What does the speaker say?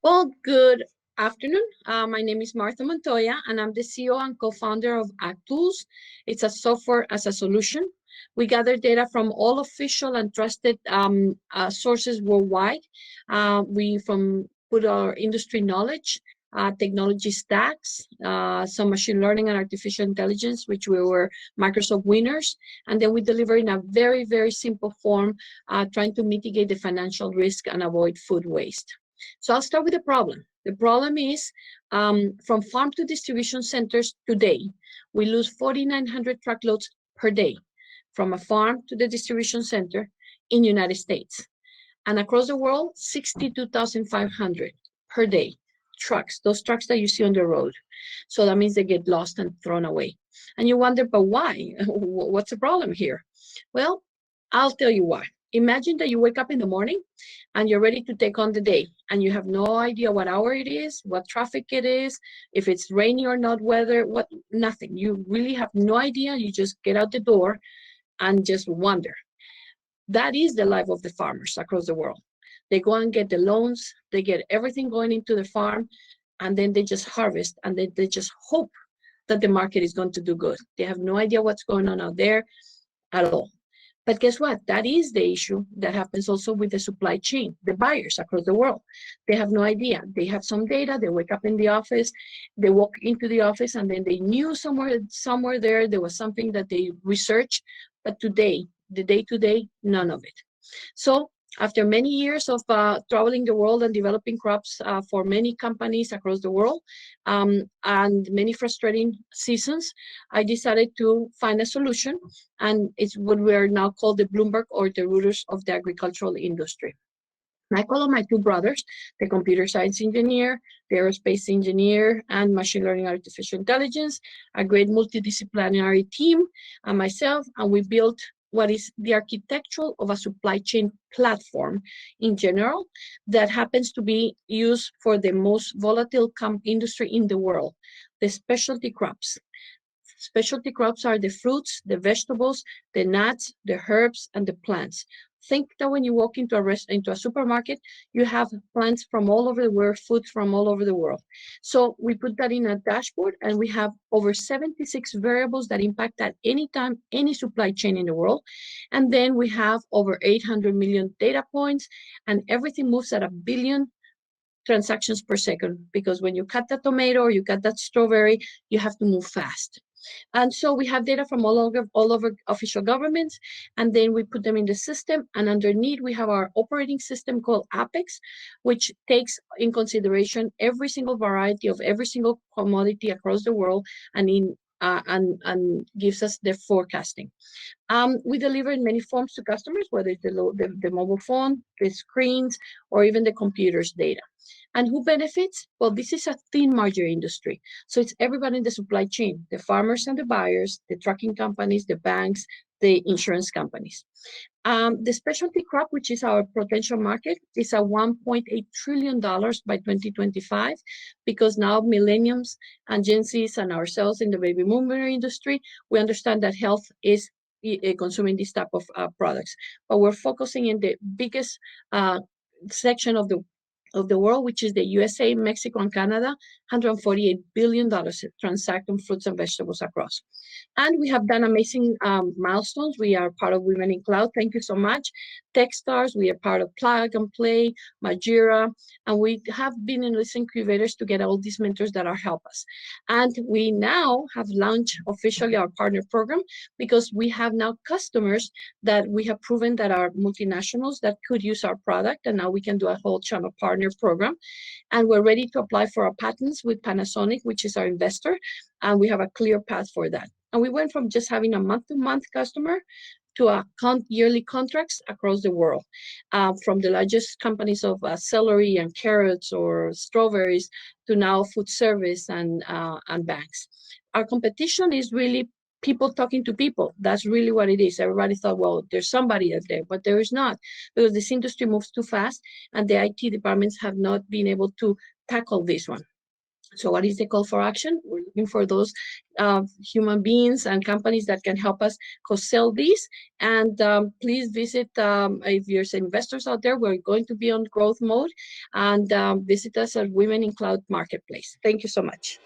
Well, good afternoon. My name is Martha Montoya, and I'm the CEO and co-founder of ActTools. It's a software as a solution. We gather data from all official and trusted sources worldwide. We from put our industry knowledge, technology stacks, some machine learning and artificial intelligence, which we were Microsoft winners, and then we deliver in a very, very simple form, trying to mitigate the financial risk and avoid food waste. So I'll start with the problem. The problem is from farm to distribution centers today, we lose 4,900 truckloads per day from a farm to the distribution center in the United States. And across the world, 62,500 per day trucks, those trucks that you see on the road. So that means they get lost and thrown away. And you wonder, but why? What's the problem here? Well, I'll tell you why. Imagine that you wake up in the morning and you're ready to take on the day and you have no idea what hour it is, what traffic it is, if it's rainy or not, weather, nothing. You really have no idea. You just get out the door and just wonder. That is the life of the farmers across the world. They go and get the loans, they get everything going into the farm, and then they just harvest and they just hope that the market is going to do good. They have no idea what's going on out there at all. But guess what? That is the issue that happens also with the supply chain, the buyers across the world. They have no idea. They have some data. They wake up in the office, they walk into the office, and then they knew somewhere there was something that they researched. But today, the day-to-day, none of it. So after many years of traveling the world and developing crops for many companies across the world and many frustrating seasons, I decided to find a solution, and it's what we are now called the Bloomberg or the rooters of the agricultural industry. I call on my two brothers, the computer science engineer, the aerospace engineer, and machine learning artificial intelligence, a great multidisciplinary team, and myself, and we built what is the architecture of a supply chain platform in general that happens to be used for the most volatile industry in the world, the specialty crops. Specialty crops are the fruits, the vegetables, the nuts, the herbs, and the plants. Think that when you walk into a supermarket, you have plants from all over the world, foods from all over the world. So we put that in a dashboard, and we have over 76 variables that impact at any time, any supply chain in the world. And then we have over 800 million data points, and everything moves at 1 billion transactions per second, because when you cut that tomato or you cut that strawberry, you have to move fast. And so we have data from all over official governments, and then we put them in the system. And underneath, we have our operating system called Apex, which takes in consideration every single variety of every single commodity across the world and gives us the forecasting. We deliver in many forms to customers, whether it's the mobile phone, the screens, or even the computer's data. And who benefits? Well, this is a thin margin industry. So it's everybody in the supply chain, the farmers and the buyers, the trucking companies, the banks, the insurance companies. The specialty crop, which is our potential market, is a $1.8 trillion by 2025, because now millennials and Gen Zs and ourselves in the baby boomer industry, we understand that health is consuming this type of products. But we're focusing in the biggest section of the world, which is the USA, Mexico, and Canada, $148 billion transacting fruits and vegetables across. And we have done amazing milestones. We are part of Women in Cloud. Thank you so much. Techstars, we are part of Plug and Play, Majira, and we have been in these incubators to get all these mentors that are help us. And we now have launched officially our partner program, because we have now customers that we have proven that are multinationals that could use our product, and now we can do a whole channel partner program. And we're ready to apply for our patents with Panasonic, which is our investor, and we have a clear path for that. And we went from just having a month-to-month customer to a yearly contracts across the world, from the largest companies of celery and carrots or strawberries to now food service and banks. Our competition is really people talking to people. That's really what it is. Everybody thought, well, there's somebody out there, but there is not, because this industry moves too fast and the IT departments have not been able to tackle this one. So what is the call for action? We're looking for those human beings and companies that can help us co-sell these. And please visit, if there's investors out there, we're going to be on growth mode, and visit us at Women in Cloud Marketplace. Thank you so much.